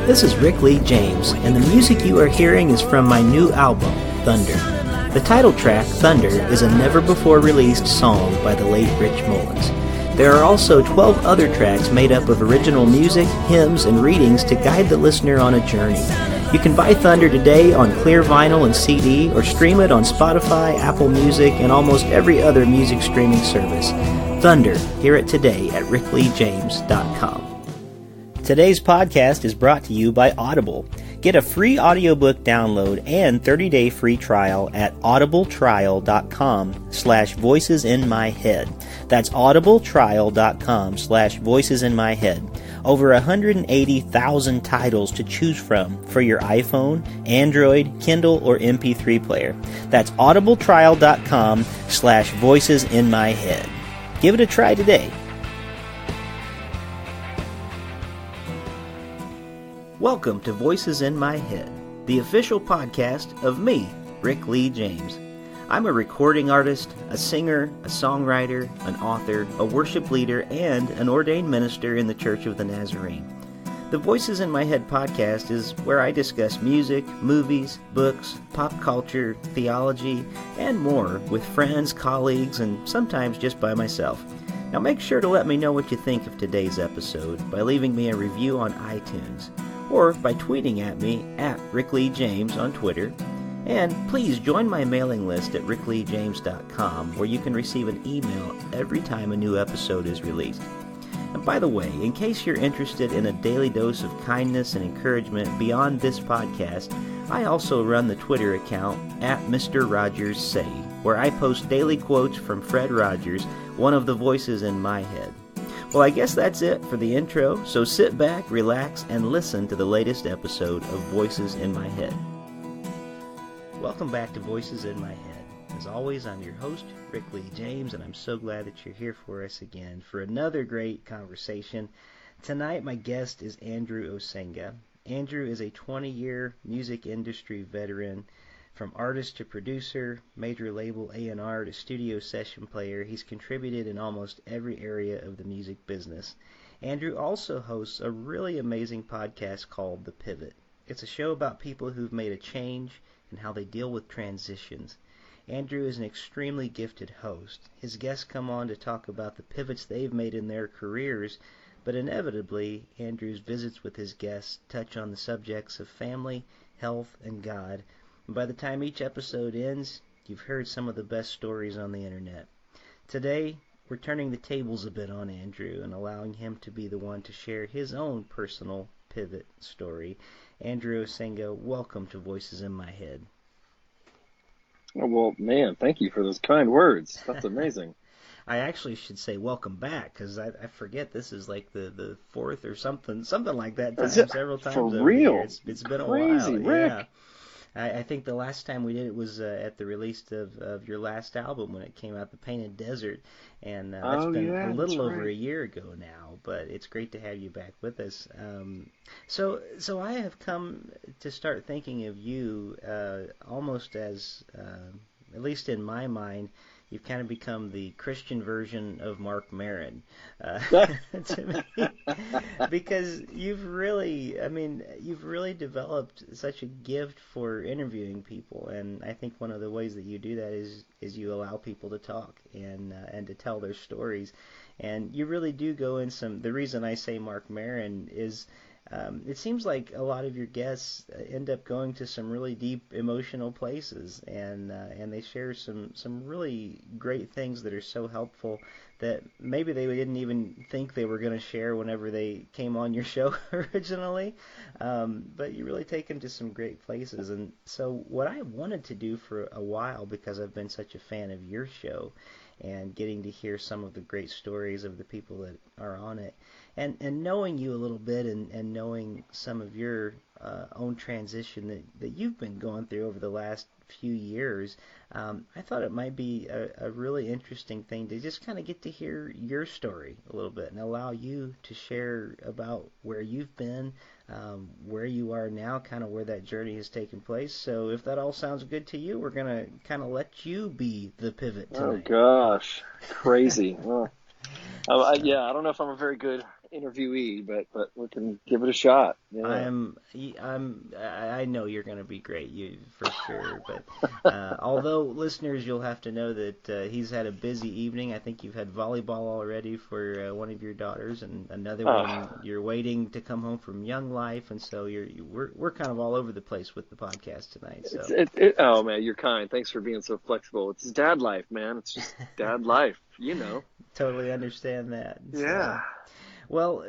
This is Rick Lee James, and the music you are hearing is from my new album, Thunder. The title track, Thunder, is a never-before-released song by the late Rich Mullins. There are also 12 other tracks made up of original music, hymns, and readings to guide the listener on a journey. You can buy Thunder today on clear vinyl and CD, or stream it on Spotify, Apple Music, and almost every other music streaming service. Thunder, hear it today at rickleejames.com. Today's podcast is brought to you by Audible. Get a free audiobook download and 30-day free trial at audibletrial.com/voicesinmyhead. That's audibletrial.com/voicesinmyhead. Over 180,000 titles to choose from for your iPhone, Android, Kindle, or MP3 player. That's audibletrial.com/voicesinmyhead. Give it a try today. Welcome to Voices in My Head, the official podcast of me, Rick Lee James. I'm a recording artist, a singer, a songwriter, an author, a worship leader, and an ordained minister in the Church of the Nazarene. The Voices in My Head podcast is where I discuss music, movies, books, pop culture, theology, and more with friends, colleagues, and sometimes just by myself. Now make sure to let me know what you think of today's episode by leaving me a review on iTunes, or by tweeting at me at Rick Lee James on Twitter. And please join my mailing list at rickleejames.com, where you can receive an email every time a new episode is released. And by the way, in case you're interested in a daily dose of kindness and encouragement beyond this podcast, I also run the Twitter account at Mr. Rogers Say, where I post daily quotes from Fred Rogers, one of the voices in my head. Well, I guess that's it for the intro, so sit back, relax, and listen to the latest episode of Voices in My Head. Welcome back to Voices in My Head. As always, I'm your host, Rick Lee James, and I'm so glad that you're here for us again for another great conversation. Tonight, my guest is Andrew Osenga. Andrew is a 20-year music industry veteran. From artist to producer, major label A&R to studio session player, he's contributed in almost every area of the music business. Andrew also hosts a really amazing podcast called The Pivot. It's a show about people who've made a change and how they deal with transitions. Andrew is an extremely gifted host. His guests come on to talk about the pivots they've made in their careers, but inevitably, Andrew's visits with his guests touch on the subjects of family, health, and God. And by the time each episode ends, you've heard some of the best stories on the internet. Today, we're turning the tables a bit on Andrew and allowing him to be the one to share his own personal pivot story. Andrew Osenga, welcome to Voices in My Head. Oh, well, man, thank you for those kind words. That's amazing. I actually should say welcome back, because I forget this is like the fourth or something like that time, several times for over real? here. It's been a Crazy, while. Rick. Yeah. I think the last time we did it was at the release of your last album when it came out, The Painted Desert, and that's been a little over a year ago now, but it's great to have you back with us. So I have come to start thinking of you almost as, at least in my mind, you've kind of become the Christian version of Mark Maron to me, because you've really developed such a gift for interviewing people, and I think one of the ways that you do that is you allow people to talk and to tell their stories, and you really do go in some. The reason I say Mark Maron is it seems like a lot of your guests end up going to some really deep emotional places, and they share some really great things that are so helpful that maybe they didn't even think they were going to share whenever they came on your show originally, but you really take them to some great places. And so what I wanted to do for a while, because I've been such a fan of your show and getting to hear some of the great stories of the people that are on it, and knowing you a little bit and knowing some of your own transition that you've been going through over the last few years, I thought it might be a really interesting thing to just kind of get to hear your story a little bit and allow you to share about where you've been, where you are now, kind of where that journey has taken place. So if that all sounds good to you, we're going to kind of let you be the pivot tonight. Oh, gosh. Crazy. Well, yeah, I don't know if I'm a very good interviewee, but we can give it a shot. Yeah. I know you're going to be great, you for sure. But although listeners, you'll have to know that he's had a busy evening. I think you've had volleyball already for one of your daughters, and another one you're waiting to come home from Young Life, and so we're kind of all over the place with the podcast tonight. So oh man, you're kind. Thanks for being so flexible. It's dad life, man. It's just dad life, you know. Totally understand that. Yeah. So, well,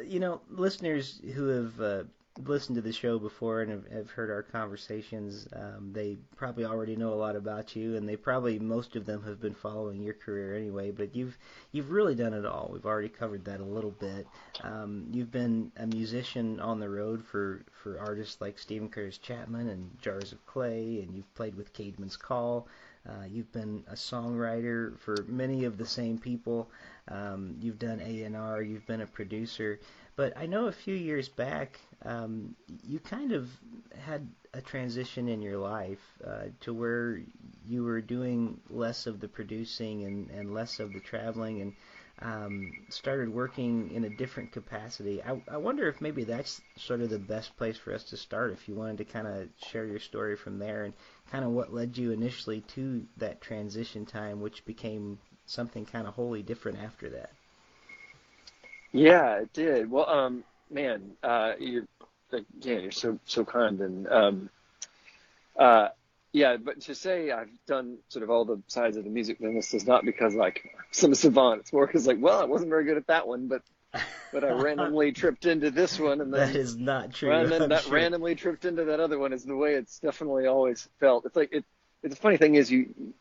listeners who have listened to the show before and have heard our conversations, they probably already know a lot about you, and most of them have been following your career anyway. But you've really done it all. We've already covered that a little bit. You've been a musician on the road for artists like Stephen Curtis Chapman and Jars of Clay, and you've played with Caedmon's Call. You've been a songwriter for many of the same people. You've done A&R. You've been a producer. But I know a few years back, you kind of had a transition in your life to where you were doing less of the producing and less of the traveling, and started working in a different capacity. I wonder if maybe that's sort of the best place for us to start, if you wanted to kind of share your story from there and kind of what led you initially to that transition time, which became something kind of wholly different after that. Yeah, it did. Well, man, you're so kind, and yeah. But to say I've done sort of all the sides of the music business is not because like I'm a savant. It's more because like, well, I wasn't very good at that one, but I randomly tripped into this one, and then that is not true. And then that randomly tripped into that other one is the way it's definitely always felt. It's like the funny thing is you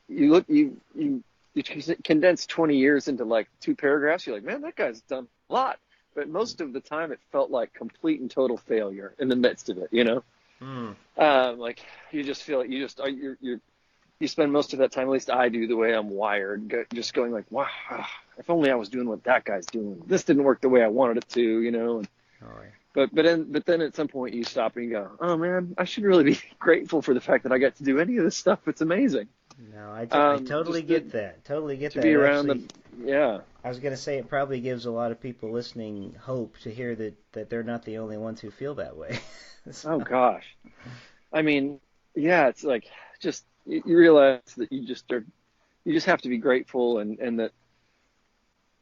condense 20 years into like 2 paragraphs. You're like, man, that guy's done a lot. But most of the time it felt like complete and total failure in the midst of it, you know? Like you just feel like you spend most of that time, at least I do, the way I'm wired, just going like, wow, if only I was doing what that guy's doing. This didn't work the way I wanted it to, you know? But then at some point you stop and you go, oh man, I should really be grateful for the fact that I got to do any of this stuff. It's amazing. No, I totally get that. Totally get that. To be around yeah. I was going to say it probably gives a lot of people listening hope to hear that they're not the only ones who feel that way. So. Oh gosh. I mean, yeah, it's like just you realize that you just have to be grateful and that,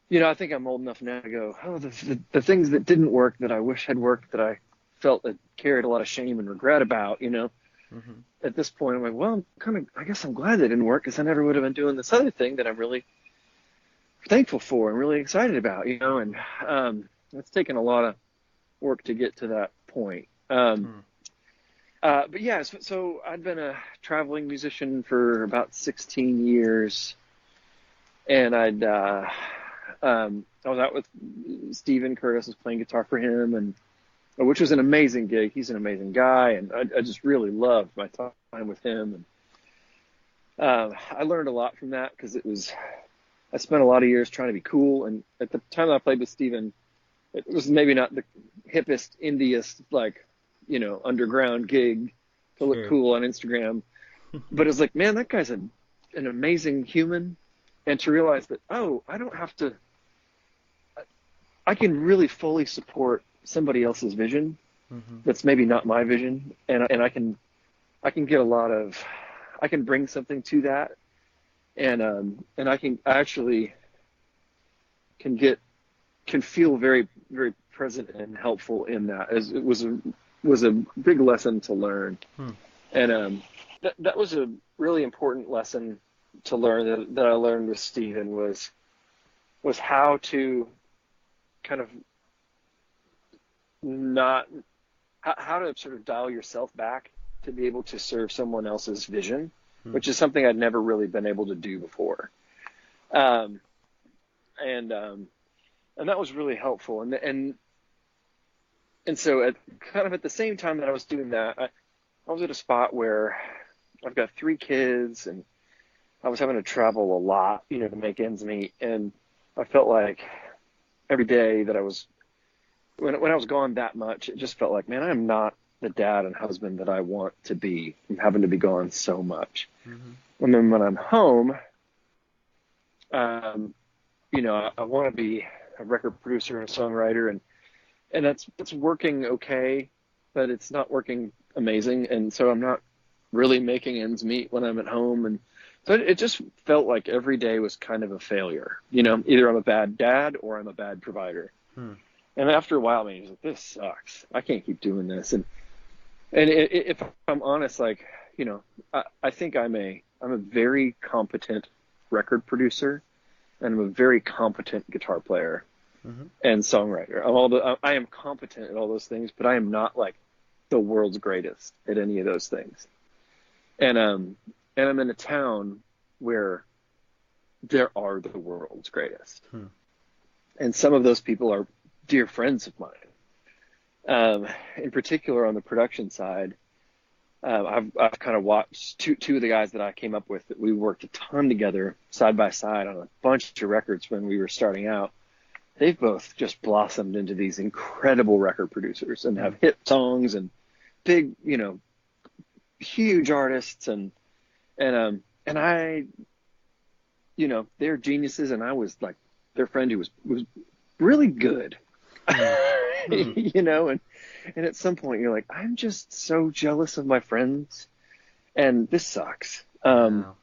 you know, I think I'm old enough now to go, oh, the things that didn't work that I wish had worked, that I felt that carried a lot of shame and regret about, you know. Mm-hmm. At this point, I'm like, well, I guess I'm glad they didn't work, because I never would have been doing this other thing that I'm really thankful for and really excited about, you know. And it's taken a lot of work to get to that point. But yeah, so I'd been a traveling musician for about 16 years, and I was out with Stephen Curtis, was playing guitar for him, and which was an amazing gig. He's an amazing guy, and I just really loved my time with him. And I learned a lot from that, because I spent a lot of years trying to be cool, and at the time that I played with Stephen, it was maybe not the hippest, indiest, like, you know, underground gig to look cool on Instagram. But it's like, man, that guy's an amazing human. And to realize that, oh, I can really fully support somebody else's vision that's maybe not my vision. And I can get I can bring something to that. And I actually can feel very, very present and helpful in that, as it was a big lesson to learn. And that was a really important lesson to learn that I learned with Stephen was how to kind of how to sort of dial yourself back to be able to serve someone else's vision, which is something I'd never really been able to do before. And that was really helpful. And so at the same time that I was doing that, I was at a spot where I've got 3 kids, and I was having to travel a lot, you know, to make ends meet. And I felt like every day that when I was gone that much, it just felt like, man, I'm not the dad and husband that I want to be from having to be gone so much. And then when I'm home, you know, I want to be a record producer and a songwriter, and and it's working okay, but it's not working amazing. And so I'm not really making ends meet when I'm at home. And so it just felt like every day was kind of a failure. Either I'm a bad dad or I'm a bad provider. Hmm. And after a while, I mean, like, this sucks. I can't keep doing this. And if I'm honest, like, I think I'm a very competent record producer, and I'm a very competent guitar player Mm-hmm. and songwriter. I am competent at all those things, but I am not like the world's greatest at any of those things. And I'm in a town where there are the world's greatest, and some of those people are dear friends of mine. In particular, on the production side, I've kind of watched two of the guys that I came up with that we worked a ton together side by side on a bunch of records when we were starting out. They've both just blossomed into these incredible record producers and have hit songs and big, huge artists and I, they're geniuses, and I was like their friend who was really good. And at some point you're like, I'm just so jealous of my friends, and this sucks. Wow.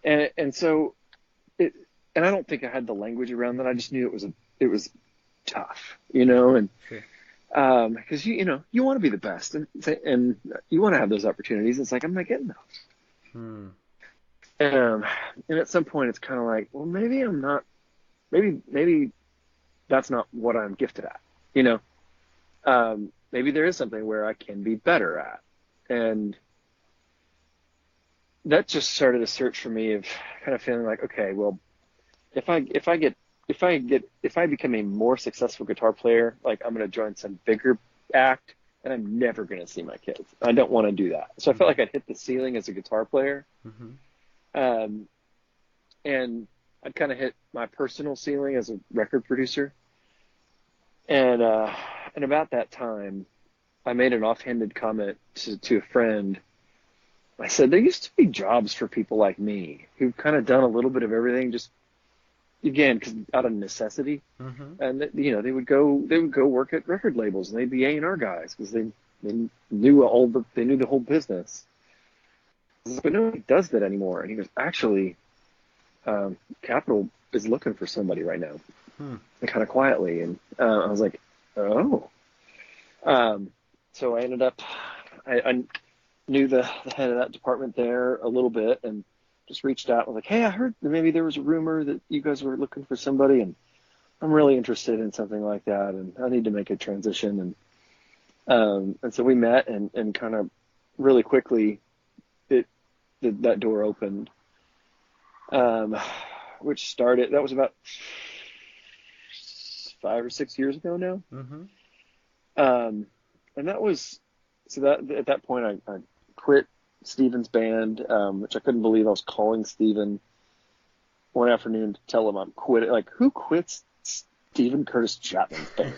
And so and I don't think I had the language around that. I just knew it was tough, and Sure. because you want to be the best, and you want to have those opportunities. It's like, I'm not getting those. And at some point it's kind of like, well, maybe I'm not, maybe that's not what I'm gifted at, maybe there is something where I can be better at. And that just started a search for me of kind of feeling like, okay, well, if I become a more successful guitar player, like, I'm going to join some bigger act, and I'm never going to see my kids. I don't want to do that. So I felt like I'd hit the ceiling as a guitar player. And I'd kind of hit my personal ceiling as a record producer. And about that time, I made an offhanded comment to a friend. I said, there used to be jobs for people like me who've kind of done a little bit of everything, just, again, cause out of necessity. And they would go work at record labels, and they'd be A&R guys because they knew the whole business. But nobody does that anymore. And he goes, actually, Capitol is looking for somebody right now, and kind of quietly. And I was like, oh. So I ended up, I knew the head of that department there a little bit, and just reached out. I was like, hey, I heard that maybe there was a rumor that you guys were looking for somebody, and I'm really interested in something like that, and I need to make a transition. And so we met, and kind of really quickly, that door opened, which started, that was about 5 or 6 years ago now. And that was, so that at that point I quit Steven's band, which I couldn't believe. I was calling Steven one afternoon to tell him I'm quitting. Like, who quits Steven Curtis Chapman's band?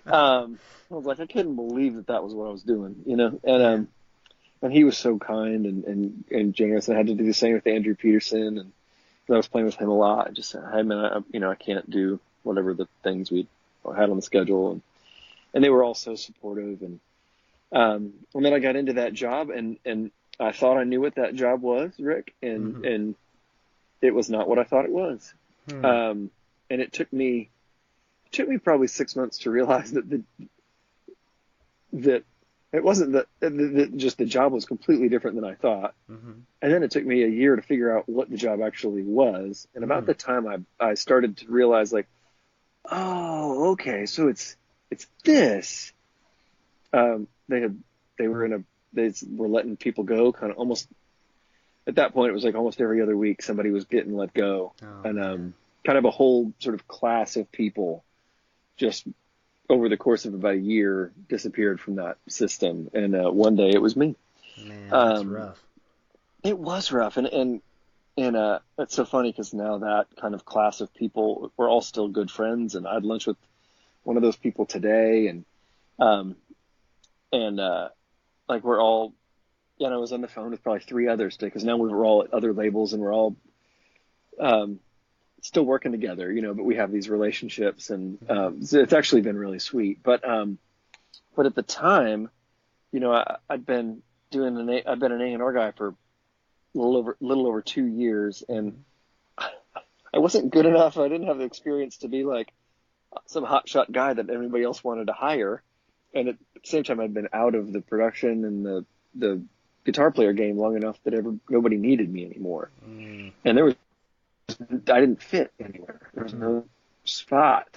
I was like, I couldn't believe that was what I was doing, and he was so kind and generous. And I had to do the same with Andrew Peterson, and I was playing with him a lot. I just said, hey man, I can't do whatever the things we had on the schedule, and they were all so supportive. And then I got into that job, and I thought I knew what that job was, Rick, and it was not what I thought it was. And it took me probably 6 months to realize that it wasn't that just the job was completely different than I thought. And then it took me a year to figure out what the job actually was. And about the time I started to realize, like, oh, okay, so it's this. They were letting people go, kind of almost at that point. It was like almost every other week somebody was getting let go. And kind of a whole sort of class of people just over the course of about a year disappeared from that system. And one day it was me. Man, that's rough. It was rough. And it's so funny because now that kind of class of people, we're all still good friends. And I had lunch with one of those people today, and like, we're all, I was on the phone with probably 3 others today, because now we were all at other labels, and we're all still working together, but we have these relationships, and so it's actually been really sweet. But at the time, I'd been I've been an A&R guy for a little over 2 years, and I wasn't good enough. I didn't have the experience to be like some hotshot guy that everybody else wanted to hire. And at the same time, I'd been out of the production and the guitar player game long enough that nobody needed me anymore. And I didn't fit anywhere. There was no spot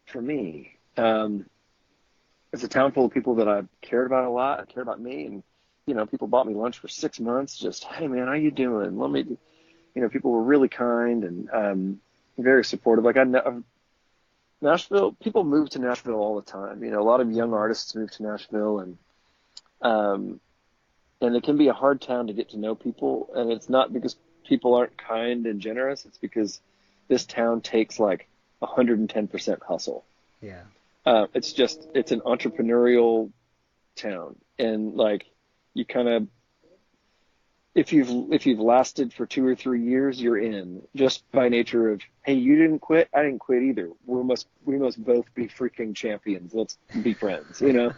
for me. It's a town full of people that I cared about a lot, cared about me, and people bought me lunch for 6 months. Just, hey man, how you doing? Let me, people were really kind and very supportive. Like Nashville, people move to Nashville all the time. A lot of young artists move to Nashville, and it can be a hard town to get to know people. And it's not because people aren't kind and generous. It's because this town takes like 110% hustle. Yeah. It's an entrepreneurial town, and like you kind of, if you've lasted for 2 or 3 years, you're in, just by nature of, hey, you didn't quit, I didn't quit either. We must both be freaking champions. Let's be friends, Yeah,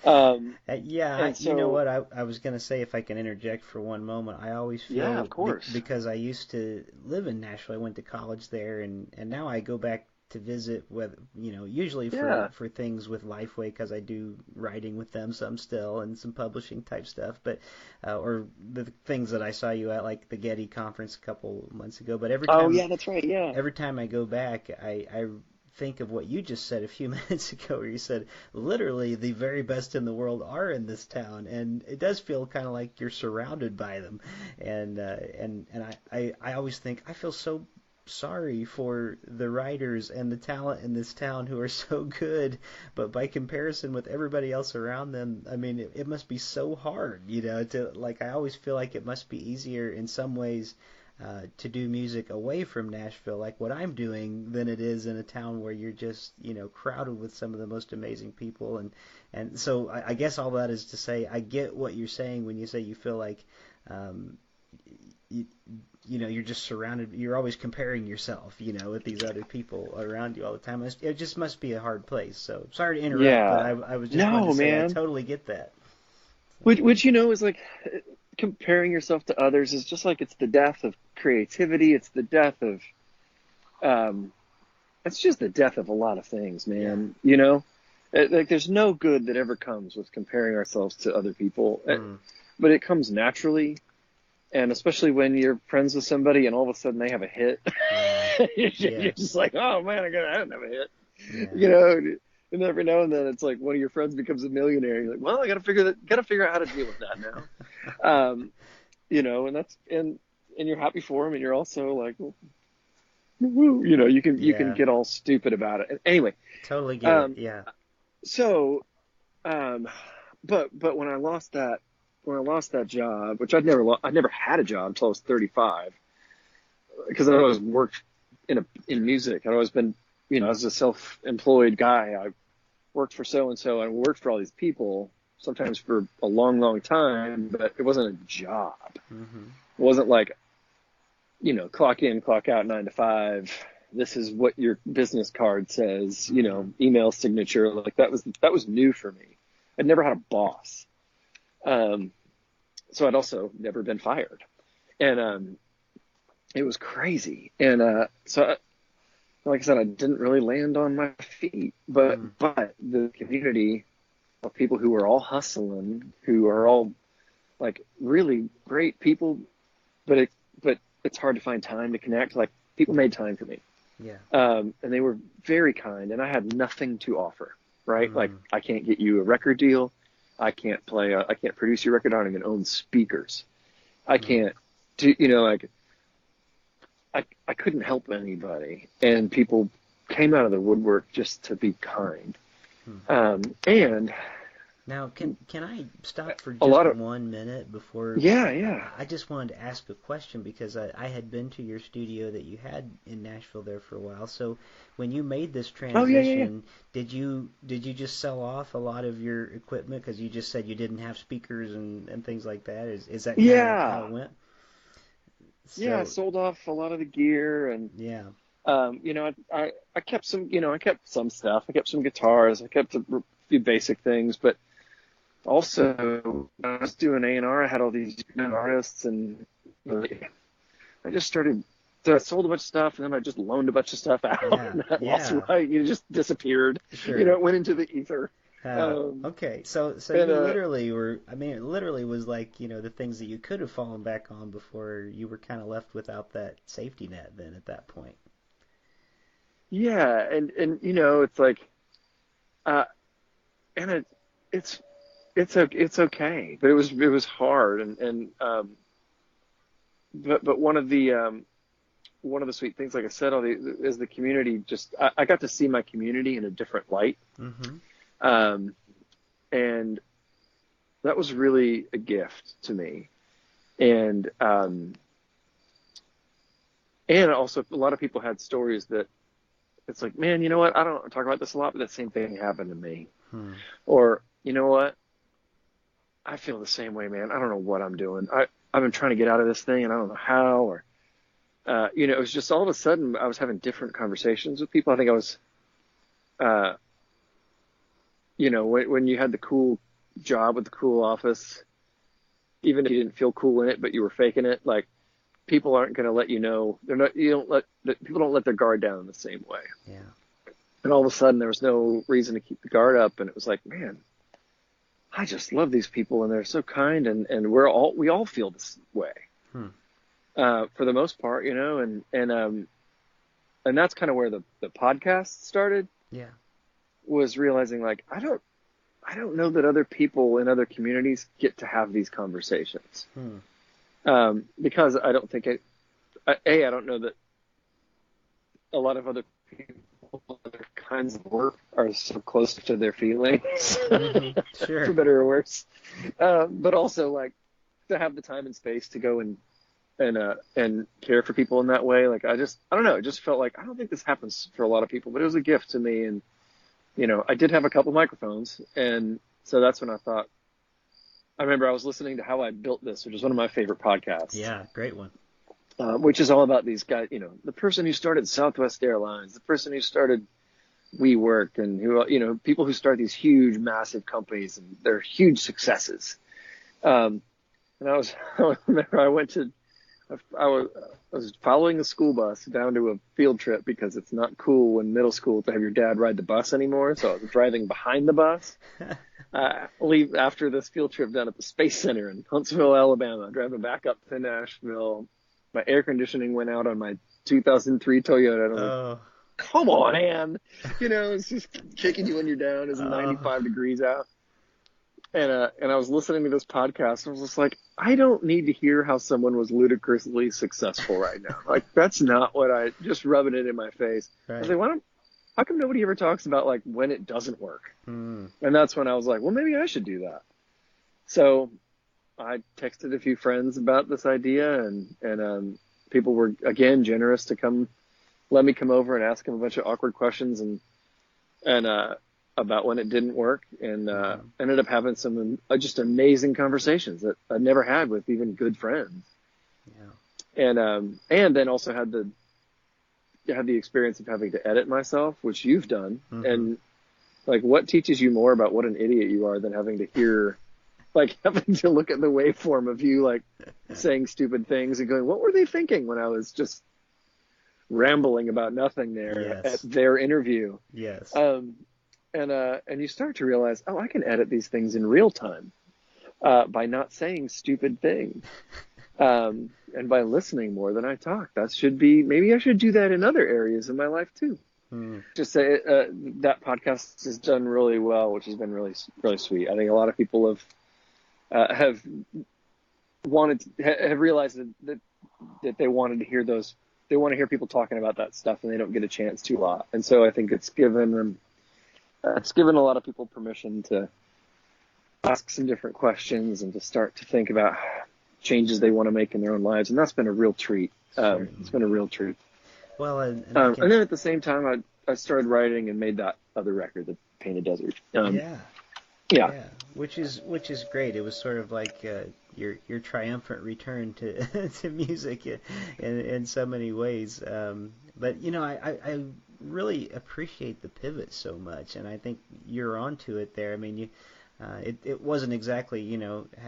And you know what? I was going to say, if I can interject for one moment, I always feel, yeah, of course, because I used to live in Nashville, I went to college there, and now I go back to visit with, usually for things with Lifeway, because I do writing with them some still and some publishing type stuff, but or the things that I saw you at, like the Getty conference a couple months ago. But every time, oh yeah, that's right, yeah. Every time I go back, I think of what you just said a few minutes ago, where you said literally the very best in the world are in this town, and it does feel kind of like you're surrounded by them, and I always think I feel so sorry for the writers and the talent in this town who are so good, but by comparison with everybody else around them, I mean, it must be so hard, I always feel like it must be easier in some ways to do music away from Nashville, like what I'm doing, than it is in a town where you're just, crowded with some of the most amazing people. And so I guess all that is to say, I get what you're saying when you say you feel like, you're just surrounded, you're always comparing yourself, with these other people around you all the time. It just must be a hard place. So sorry to interrupt, Yeah. but I was just going to say, man. I totally get that. Which is like, comparing yourself to others is just like, it's the death of creativity. It's the death of, it's just the death of a lot of things, man. Yeah. Like there's no good that ever comes with comparing ourselves to other people, but it comes naturally. And especially when you're friends with somebody and all of a sudden they have a hit, you're just like, oh man, I don't have a hit. Yeah. And every now and then it's like one of your friends becomes a millionaire. You're like, well, I got to figure out how to deal with that now. And that's, and you're happy for them, and you're also like, woo, you can get all stupid about it. Anyway, totally get it. Yeah. So, but when I lost that job, which I never had a job until I was 35, because I always worked in music. I'd always been, as a self-employed guy, I worked for so-and-so, and worked for all these people, sometimes for a long, long time, but it wasn't a job. Mm-hmm. It wasn't like, clock in, clock out, 9 to 5. This is what your business card says, email signature. Like that was new for me. I'd never had a boss. So I'd also never been fired, and it was crazy. And so, like I said, I didn't really land on my feet. But the community of people who are all hustling, who are all like really great people, but it's hard to find time to connect. Like people made time for me, and they were very kind, and I had nothing to offer. Right, like I can't get you a record deal. I can't produce your record. I don't even own speakers. I can't do, I couldn't help anybody, and people came out of the woodwork just to be kind. And now, can I stop for just 1 minute before? Yeah. I just wanted to ask a question, because I had been to your studio that you had in Nashville there for a while. So when you made this transition, did you just sell off a lot of your equipment, because you just said you didn't have speakers and things like that? Is that kind of how it went? yeah, I So, sold off a lot of the gear, and yeah. I kept some, I kept some stuff. I kept some guitars. I kept a few basic things, but also when I was doing A&R, I had all these young artists, and I just started. So I sold a bunch of stuff, and then I just loaned a bunch of stuff out, Yeah. and I lost Yeah. it just disappeared. Sure. It went into the ether. Okay. So And you literally were, I mean, it literally was like, the things that you could have fallen back on before you were kind of left without that safety net then at that point. yeah, and it's like, uh, and it's it's okay, but it was hard, and but one of the sweet things, like I said, is the community. Just I got to see my community in a different light, Mm-hmm. um, and that was really a gift to me. And also a lot of people had stories that it's like, man, you know what? I don't talk about this a lot, but that same thing happened to me. Hmm. Or, you know what? I feel the same way, man. I don't know what I'm doing. I've been trying to get out of this thing and I don't know how. Or, it was just all of a sudden I was having different conversations with people. I think I was, uh, when you had the cool job with the cool office, even if you didn't feel cool in it, but you were faking it, like people aren't going to let you know. They're not, you don't let, people don't let their guard down in the same way. Yeah. And all of a sudden there was no reason to keep the guard up. And it was like, man, I just love these people and they're so kind. And we all feel this way, Hmm. for the most part, and that's kind of where the podcast started, Yeah. was realizing like, I don't know that other people in other communities get to have these conversations. Hmm. Because I don't think I don't know that a lot of other people, other kinds of work are so close to their feelings, Mm-hmm. for Sure. better or worse. But also like to have the time and space to go and care for people in that way. Like I don't know. It just felt like I don't think this happens for a lot of people, but it was a gift to me. And I did have a couple microphones, and so that's when I thought. I remember I was listening to How I Built This, which is one of my favorite podcasts, Yeah. Great one. which is all about these guys, the person who started Southwest Airlines, the person who started WeWork, and people who start these huge, massive companies, and they're huge successes. And I remember I was following a school bus down to a field trip because it's not cool in middle school to have your dad ride the bus anymore. So I was driving behind the bus. Leave after this field trip down at the Space Center in Huntsville, Alabama, driving back up to Nashville. My air conditioning went out on my 2003 Toyota. And I'm like, Oh. come on, Ann. It's just kicking you when you're down. It's Oh. 95 degrees out. And I was listening to this podcast and I was just like, I don't need to hear how someone was ludicrously successful right now. Like, that's not what just rubbing it in my face. I was Right. like, how come nobody ever talks about like when it doesn't work? Hmm. And that's when I was like, well, maybe I should do that. So I texted a few friends about this idea, and people were again generous to let me come over and ask them a bunch of awkward questions and about when it didn't work, and Mm-hmm. ended up having some just amazing conversations that I'd never had with even good friends. Yeah. And then also had the experience of having to edit myself, which you've done. Mm-hmm. And like, what teaches you more about what an idiot you are than having to hear, like having to look at the waveform of you like saying stupid things and going, what were they thinking when I was just rambling about nothing there Yes. at their interview? Yes. And you start to realize, I can edit these things in real time, by not saying stupid things, and by listening more than I talk. Maybe I should do that in other areas in my life too. Hmm. Just say that podcast has done really well, which has been really, really sweet. I think a lot of people have realized that they wanted to hear those. They want to hear people talking about that stuff, and they don't get a chance to a lot. And so I think it's given a lot of people permission to ask some different questions and to start to think about changes they want to make in their own lives. And that's been a real treat. It's been a real treat. Well, and I can. And then at the same time, I started writing and made that other record, The Painted Desert. Yeah. Yeah. Yeah, which is great. It was sort of like your triumphant return to to music in so many ways. But I really appreciate the pivot so much, and I think you're onto it there. I mean, it wasn't exactly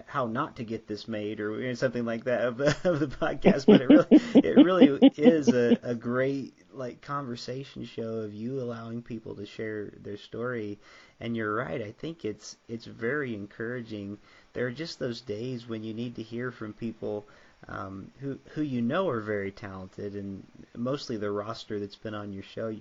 how not to get this made or something like that of the podcast, but it really is a great like conversation show of you allowing people to share their story. And you're right, I think it's very encouraging. There are just those days when you need to hear from people who are very talented, and mostly the roster that's been on your show.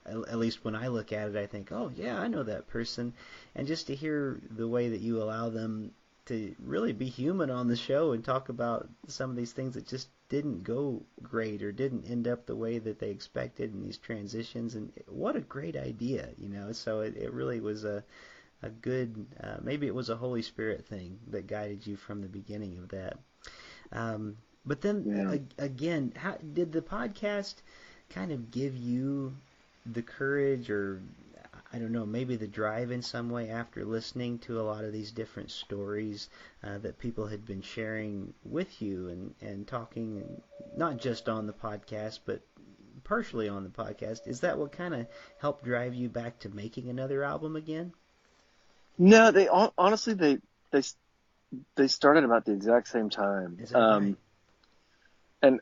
At least when I look at it, I think, oh yeah, I know that person, and just to hear the way that you allow them to really be human on the show and talk about some of these things that just didn't go great or didn't end up the way that they expected in these transitions, and what a great idea, So it really was a good, maybe it was a Holy Spirit thing that guided you from the beginning of that. But then again, how did the podcast kind of give you the courage, or I don't know, maybe the drive in some way after listening to a lot of these different stories that people had been sharing with you and talking, not just on the podcast, but partially on the podcast? Is that what kind of helped drive you back to making another album again? No, they honestly they started about the exact same time. Is that right? And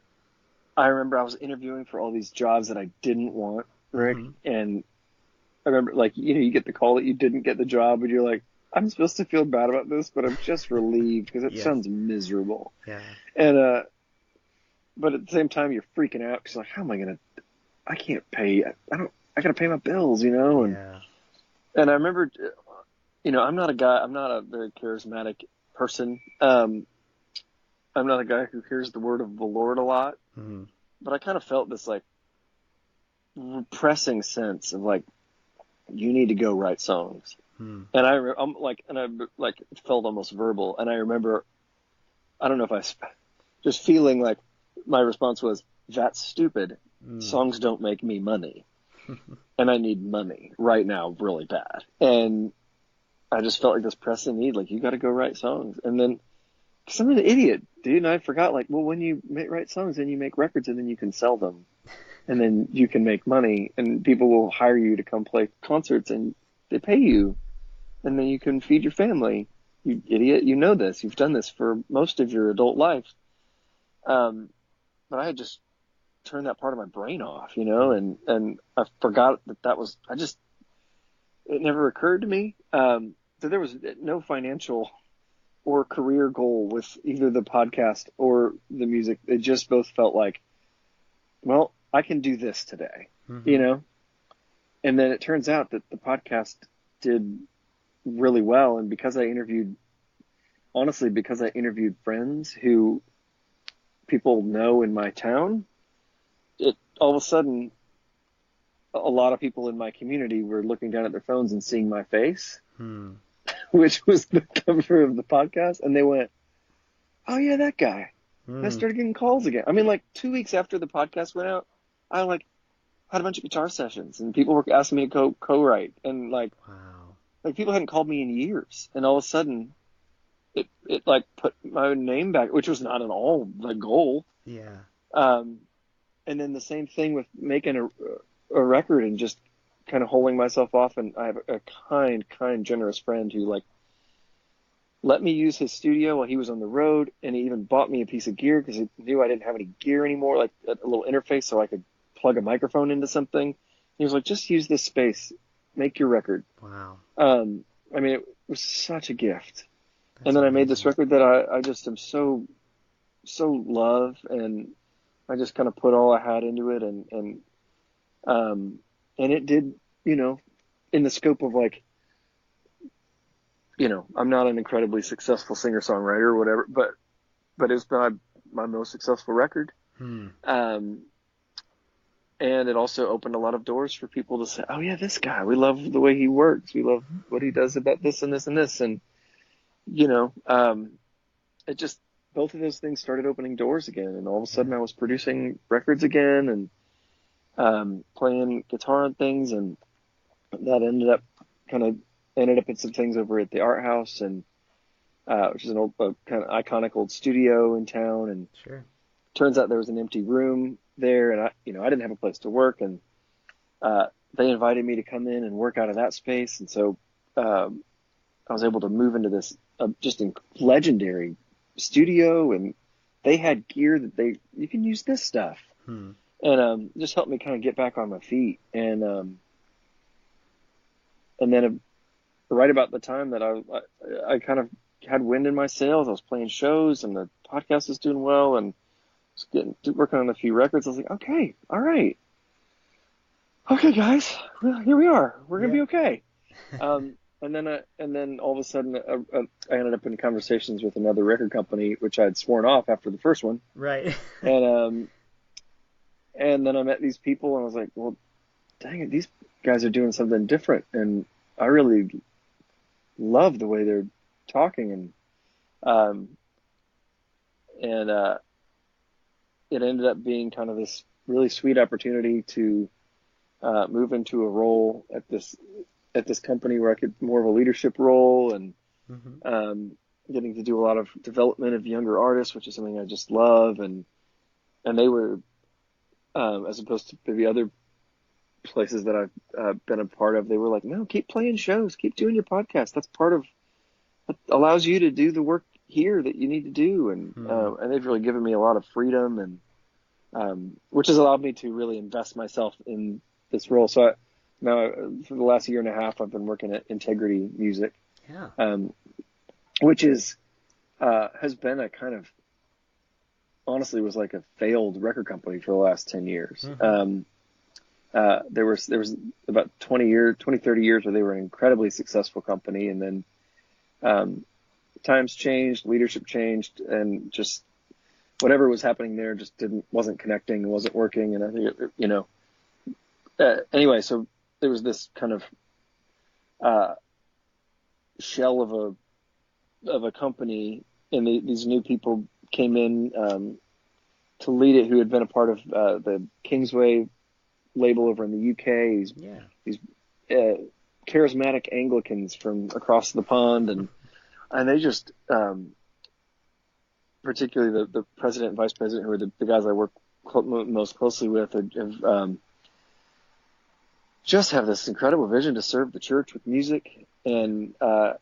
I remember I was interviewing for all these jobs that I didn't want, Rick, and I remember, like, you get the call that you didn't get the job, and you're like, I'm supposed to feel bad about this, but I'm just relieved because it sounds miserable. Yeah. And but at the same time, you're freaking out because, like, how am I gonna? I can't pay. I gotta pay my bills, And and I remember, I'm not a very charismatic person. I'm not a guy who hears the word of the Lord a lot, but I kind of felt this like pressing sense of like, you need to go write songs. And I'm like, and I like felt almost verbal. And I remember, I don't know if I just feeling like my response was, that's stupid. Songs don't make me money. And I need money right now really bad. And I just felt like this pressing need, like, you got to go write songs. And then, because I'm an idiot, dude, and I forgot, like, well, when you write songs, then you make records, and then you can sell them. And then you can make money, and people will hire you to come play concerts, and they pay you. And then you can feed your family. You idiot, you know this. You've done this for most of your adult life. But I had just turned that part of my brain off, and I forgot that was, it never occurred to me. So there was no financial or career goal with either the podcast or the music. It just both felt like, well, I can do this today, And then it turns out that the podcast did really well. And because I interviewed friends who people know in my town, it all of a sudden, a lot of people in my community were looking down at their phones and seeing my face, which was the cover of the podcast. And they went, oh yeah, that guy. And I started getting calls again. I mean, like 2 weeks after the podcast went out, I had a bunch of guitar sessions, and people were asking me to co-write, and like people hadn't called me in years, and all of a sudden, it like put my name back, which was not at all the goal. Yeah. And then the same thing with making a record and just kind of holding myself off. And I have a kind, generous friend who like let me use his studio while he was on the road, and he even bought me a piece of gear because he knew I didn't have any gear anymore, like a little interface so I could plug a microphone into something. He was like, just use this space, make your record. Wow. I mean, it was such a gift. And then I made this record that I just am so love, and I just kind of put all I had into it, and it did, in the scope of like, I'm not an incredibly successful singer-songwriter or whatever, but it's been my most successful record. And it also opened a lot of doors for people to say, oh yeah, this guy, we love the way he works. We love what he does about this and this and this. And, it just, both of those things started opening doors again. And all of a sudden I was producing records again and playing guitar and things. And that ended up in some things over at the art house. And which is an old, kind of iconic old studio in town. And Sure. turns out there was an empty room there, and I didn't have a place to work, and they invited me to come in and work out of that space, and so I was able to move into this just legendary studio, and they had gear that you can use this stuff, and just helped me kind of get back on my feet, and then right about the time that I kind of had wind in my sails, I was playing shows, and the podcast was doing well, and working on a few records. I was like, okay, all right, okay, guys, well, here we are. We're gonna be okay. And then all of a sudden, I ended up in conversations with another record company, which I had sworn off after the first one. Right. And then I met these people, and I was like, well, dang it, these guys are doing something different, and I really love the way they're talking, and it ended up being kind of this really sweet opportunity to move into a role at this company where I could more of a leadership role, and getting to do a lot of development of younger artists, which is something I just love, and they were, as opposed to maybe other places that I've been a part of, they were like, no, keep playing shows, keep doing your podcast. That's part of what allows you to do the work here that you need to do, and they've really given me a lot of freedom, and which has allowed me to really invest myself in this role. So now, for the last year and a half, I've been working at Integrity Music, which has been a kind of, honestly, was like a failed record company for the last 10 years. There was about 20, 30 years where they were an incredibly successful company, and then times changed, leadership changed, and just whatever was happening there just wasn't connecting, wasn't working, and I think anyway, so there was this kind of shell of a company, and these new people came in to lead it, who had been a part of the Kingsway label over in the UK. These charismatic Anglicans from across the pond, and they just, particularly the president and vice president, who are the guys I work most closely with, just have this incredible vision to serve the church with music, and the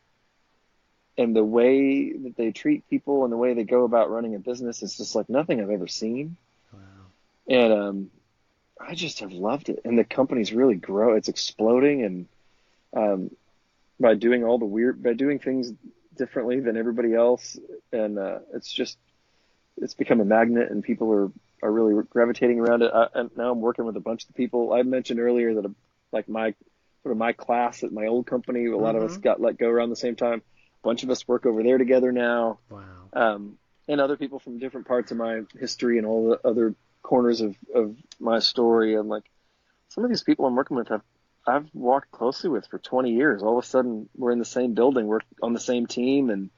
way that they treat people and the way they go about running a business is just like nothing I've ever seen. Wow. And I just have loved it. And the company's really it's exploding, and by doing things differently than everybody else, and it's become a magnet, and people are really gravitating around it. And now I'm working with a bunch of the people I mentioned earlier that are like my class at my old company. A lot of us got let go around the same time. A bunch of us work over there together now. Wow. And other people from different parts of my history and all the other corners of my story. And like, some of these people I'm working with, I've walked closely with for 20 years. All of a sudden, we're in the same building, we're on the same team, and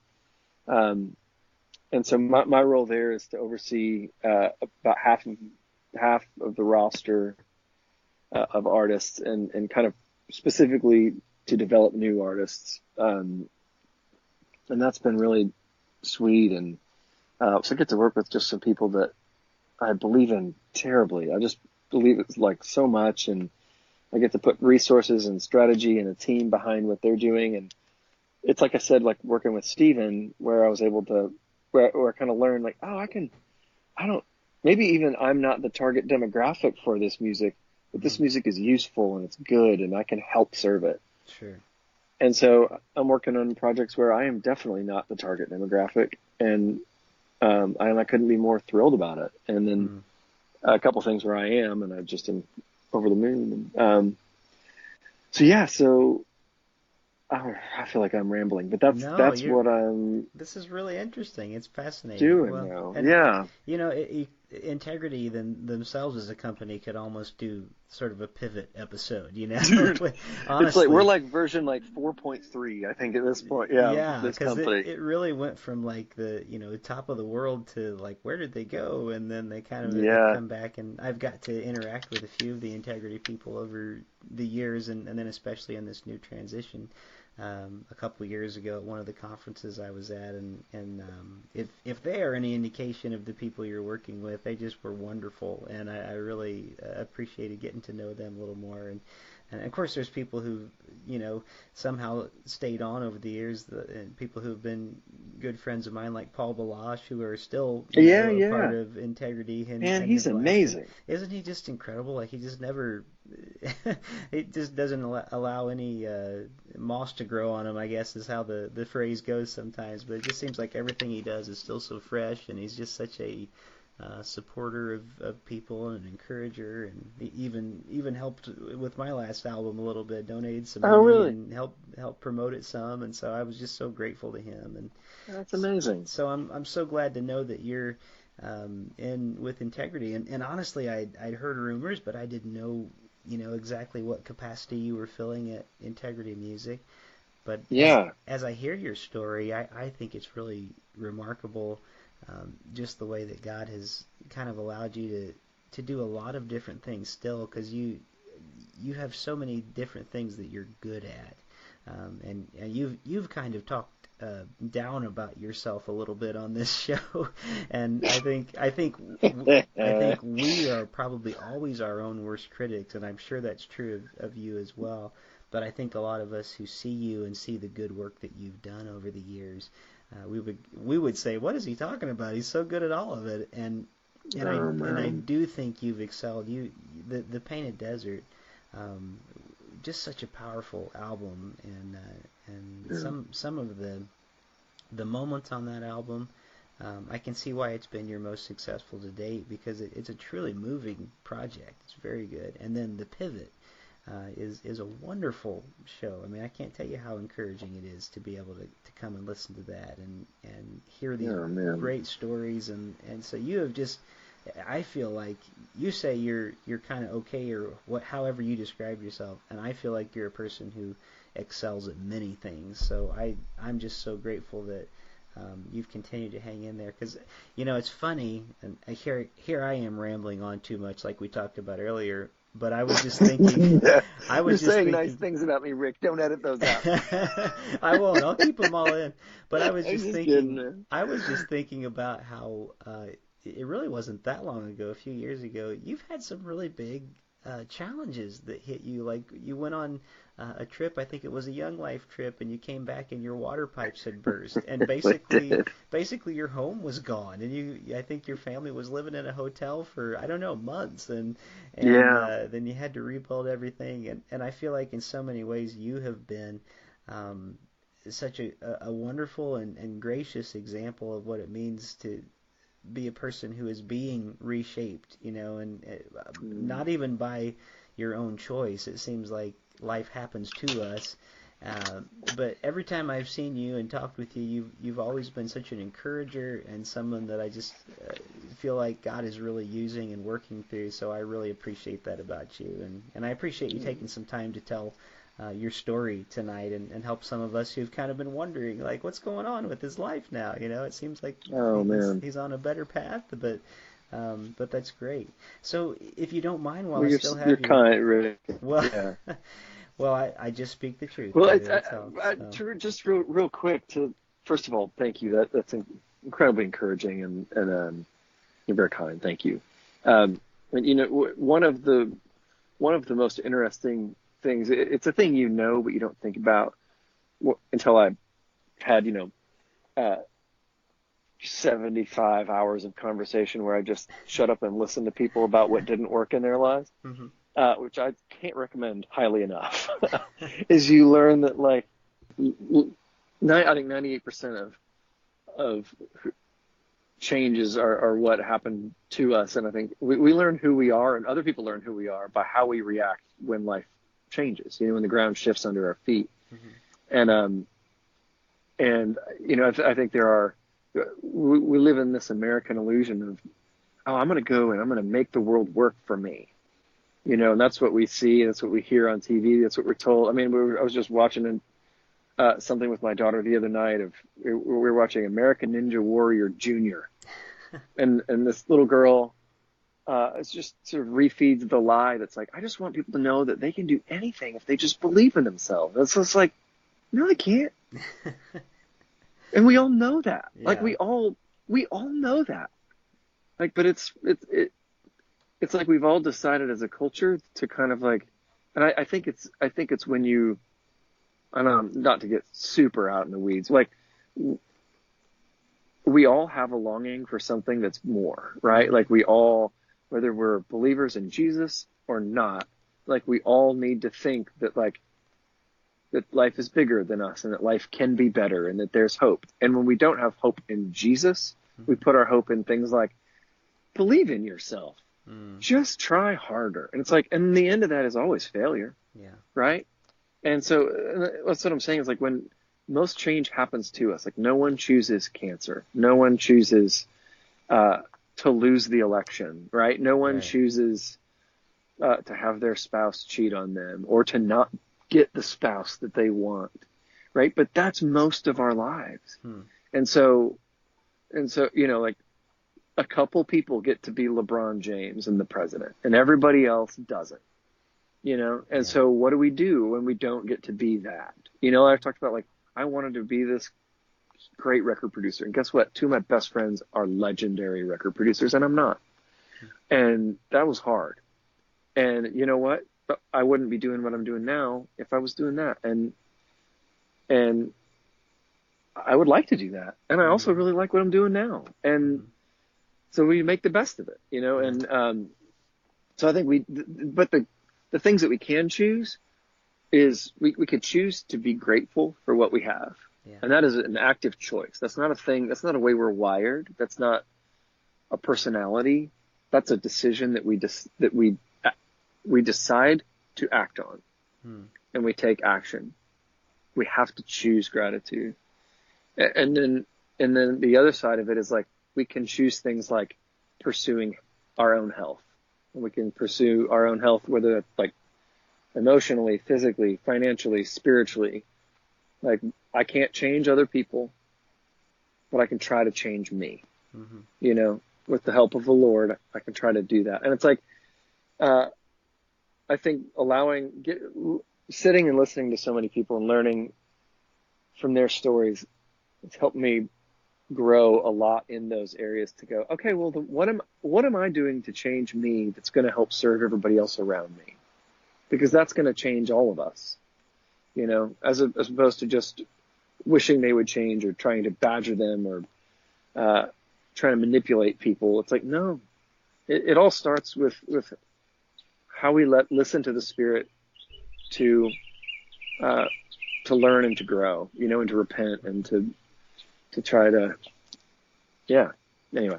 so my role there is to oversee about half of the roster of artists, and kind of specifically to develop new artists, and that's been really sweet. And so I get to work with just some people that I believe in terribly. I just believe it's like so much, and I get to put resources and strategy and a team behind what they're doing. And it's like I said, like working with Steven, where I was able to, where I kind of learned like, maybe even I'm not the target demographic for this music, but this music is useful and it's good, and I can help serve it. Sure. And so I'm working on projects where I am definitely not the target demographic, and I couldn't be more thrilled about it. And then a couple things where I am, and I just am over the moon. So I feel like I'm rambling, but that's what I'm. This is really interesting. It's fascinating. Doing now, yeah. You know, Integrity themselves as a company could almost do sort of a pivot episode. You know, dude, honestly, it's like we're like version 4.3, I think, at this point. Yeah, this company. It really went from like the top of the world to like where did they go, and then they kind of come back. And I've got to interact with a few of the Integrity people over the years, and then especially in this new transition. a couple of years ago at one of the conferences I was at, and if they are any indication of the people you're working with, they just were wonderful, and I really appreciated getting to know them a little more. And of course, there's people who, somehow stayed on over the years, and people who have been good friends of mine, like Paul Balash, who are still, a part of Integrity. Man, he's Nebraska. amazing. Isn't he just incredible? Like, he just never, it just doesn't allow any moss to grow on him, I guess is how the phrase goes sometimes. But it just seems like everything he does is still so fresh, and he's just such a supporter of people and an encourager, and he even helped with my last album a little bit, donated some money and helped promote it some, and so I was just so grateful to him. And that's amazing. So I'm so glad to know that you're in with Integrity, and honestly, I'd heard rumors, but I didn't know exactly what capacity you were filling at Integrity Music. But as I hear your story, I think it's really remarkable. Just the way that God has kind of allowed you to do a lot of different things still, because you have so many different things that you're good at, and you've kind of talked down about yourself a little bit on this show, and I think we are probably always our own worst critics, and I'm sure that's true of you as well. But I think a lot of us who see you and see the good work that you've done over the years, we would say, what is he talking about? He's so good at all of it, and I do think you've excelled. The Painted Desert, just such a powerful album, and some of the moments on that album, I can see why it's been your most successful to date, because it's a truly moving project. It's very good, and then The Pivot is a wonderful show. I mean, I can't tell you how encouraging it is to be able to come and listen to that and hear these great stories. And so you have just, I feel like you say you're kind of okay, or however you describe yourself, and I feel like you're a person who excels at many things. So I'm just so grateful that you've continued to hang in there, because it's funny, and here I am rambling on too much, like we talked about earlier. But I was just thinking. You're saying nice things about me, Rick. Don't edit those out. I won't. I'll keep them all in. But I was just thinking. Kidding, I was just thinking about how it really wasn't that long ago. A few years ago, you've had some really big challenges that hit you. Like, you went on a trip. I think it was a Young Life trip, and you came back and your water pipes had burst, and basically your home was gone, and I think your family was living in a hotel for, I don't know, months, and then you had to rebuild everything, and I feel like in so many ways you have been such a wonderful and gracious example of what it means to be a person who is being reshaped, and not even by your own choice. It seems like life happens to us, but every time I've seen you and talked with you, you've always been such an encourager and someone that I just feel like God is really using and working through. So I really appreciate that about you, and I appreciate you taking some time to tell your story tonight and help some of us who've kind of been wondering, like, what's going on with his life now. It seems like he's on a better path, but that's great. So if you don't mind, while I still have you, you're kind, Rick. Well, yeah. Well, I just speak the truth. Well, just real quick, first of all, thank you. That's incredibly encouraging, and you're very kind. Thank you. And one of the most interesting things, it's a thing but you don't think about until I had 75 hours of conversation where I just shut up and listened to people about what didn't work in their lives, which I can't recommend highly enough, is you learn that, like, I think 98% of changes are what happened to us. And I think we learn who we are, and other people learn who we are by how we react when life changes, when the ground shifts under our feet. And I think we live in this American illusion of, I'm going to go and I'm going to make the world work for me. And that's what we see. That's what we hear on TV. That's what we're told. I mean, I was just watching something with my daughter the other night we were watching American Ninja Warrior Jr. and this little girl, it's just sort of refeeds the lie that's like, I just want people to know that they can do anything if they just believe in themselves. It's just like, No, they can't. And we all know that. Like Yeah. we all know that. Like, but it's like we've all decided as a culture to kind of like, and I think it's when you, I don't know, not to get super out in the weeds, like we all have a longing for something that's more, right? Like we all, whether we're believers in Jesus or not, like we all need to think that like that life is bigger than us and that life can be better and that there's hope. And when we don't have hope in Jesus, we put our hope in things like believe in yourself. Just try harder. And it's like, and the end of that is always failure. Yeah. Right. And so that's what I'm saying is like when most change happens to us, like no one chooses cancer. No one chooses to lose the election. Right. No one chooses to have their spouse cheat on them or to not get the spouse that they want. Right. But that's most of our lives. And so, you know, like, a couple people get to be LeBron James and the president, and everybody else doesn't, you know? And so what do we do when we don't get to be that? You know, I've talked about like, I wanted to be this great record producer. And guess what? Two of my best friends are legendary record producers, and I'm not. And that was hard. And you know what? I wouldn't be doing what I'm doing now if I was doing that. And I would like to do that. And I also really like what I'm doing now. And so we make the best of it, you know, and so I think but the things that we can choose is we could choose to be grateful for what we have. Yeah. And that is an active choice. That's not a thing. That's not a way we're wired. That's not a personality. That's a decision that we decide to act on and we take action. We have to choose gratitude. And then the other side of it is like, we can choose things like pursuing our own health. And we can pursue our own health, whether it's like emotionally, physically, financially, spiritually. Like I can't change other people, but I can try to change me. You know, with the help of the Lord, I can try to do that. And it's like, I think sitting and listening to so many people and learning from their stories, it's helped me grow a lot in those areas to go, okay, well, what am I doing to change me that's going to help serve everybody else around me? Because that's going to change all of us, you know, as opposed to just wishing they would change or trying to badger them or trying to manipulate people. It's like, no, it all starts with how we listen to the Spirit to learn and to grow, you know, and to repent and to try to, anyway,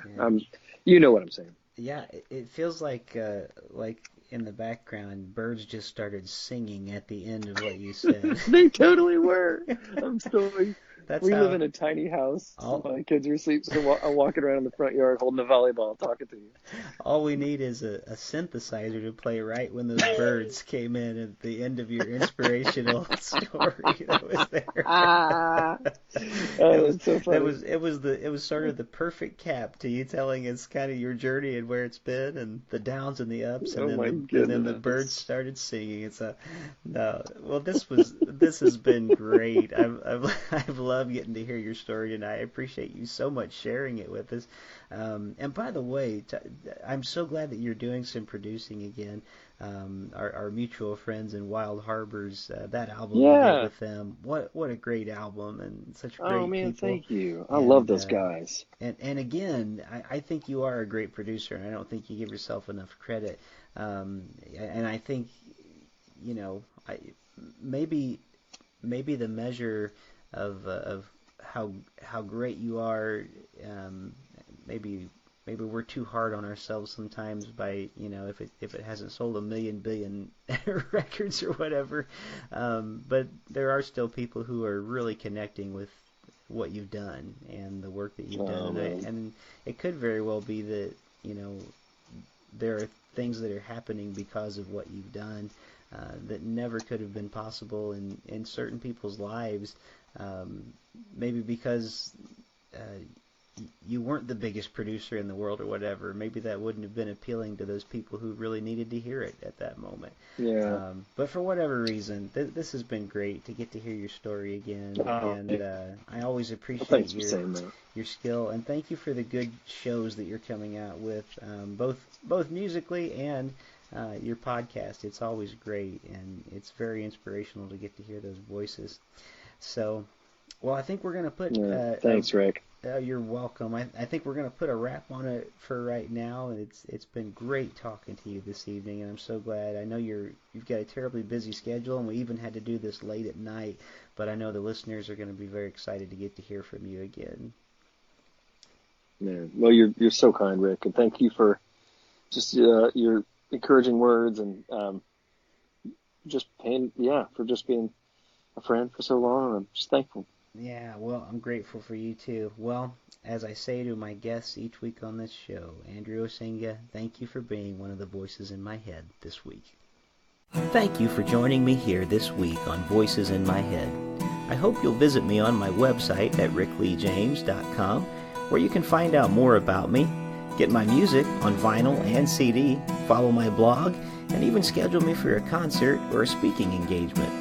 you know what I'm saying. Yeah, it feels like in the background, birds just started singing at the end of what you said. They totally were. I'm sorry. We live in a tiny house. My kids are asleep, so I'm walking around in the front yard holding a volleyball, talking to you. All we need is a synthesizer to play right when those birds came in at the end of your inspirational story that was there. It was so funny. It was sort of the perfect cap to you telling us kind of your journey and where it's been and the downs and the ups, and then the birds started singing. It's no. Well, this has been great. I've loved getting to hear your story, and I appreciate you so much sharing it with us. And by the way, I'm so glad that you're doing some producing again. Our mutual friends in Wild Harbors, that album you did with them. What a great album, and such great people. Oh man, thank you. I love those guys. And again, I think you are a great producer, and I don't think you give yourself enough credit. And I think, you know, maybe the measure of how great you are, maybe we're too hard on ourselves sometimes by, you know, if it hasn't sold 1 million billion records or whatever, but there are still people who are really connecting with what you've done and the work that you've done, and it could very well be that, you know, there are things that are happening because of what you've done that never could have been possible in certain people's lives, maybe because you weren't the biggest producer in the world or whatever, maybe that wouldn't have been appealing to those people who really needed to hear it at that moment. Yeah. But for whatever reason, this has been great to get to hear your story again, and I always appreciate your skill, and thank you for the good shows that you're coming out with, both musically and your podcast. It's always great, and it's very inspirational to get to hear those voices. So, well, I think we're going to put... thanks, Rick. You're welcome. I think we're going to put a wrap on it for right now. It's been great talking to you this evening, and I'm so glad. I know you've got a terribly busy schedule, and we even had to do this late at night, but I know the listeners are going to be very excited to get to hear from you again. Yeah. Well, you're so kind, Rick, and thank you for just your encouraging words and for just being a friend for so long. I'm just thankful. Yeah, well, I'm grateful for you too. Well, as I say to my guests each week on this show, Andrew Osenga, thank you for being one of the voices in my head this week. Thank you for joining me here this week on Voices in My Head. I hope you'll visit me on my website at rickleejames.com, where you can find out more about me, get my music on vinyl and CD, follow my blog, and even schedule me for a concert or a speaking engagement.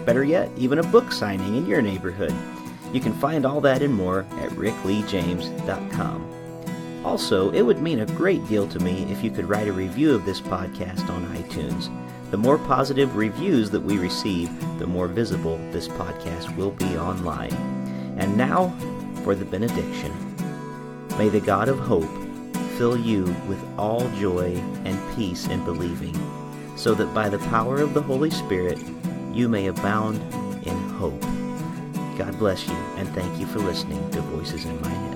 Better yet, even a book signing in your neighborhood. You can find all that and more at rickleejames.com. Also, it would mean a great deal to me if you could write a review of this podcast on iTunes. The more positive reviews that we receive, the more visible this podcast will be online. And now, for the benediction. May the God of hope fill you with all joy and peace in believing, so that by the power of the Holy Spirit you may abound in hope. God bless you, and thank you for listening to Voices in My Head.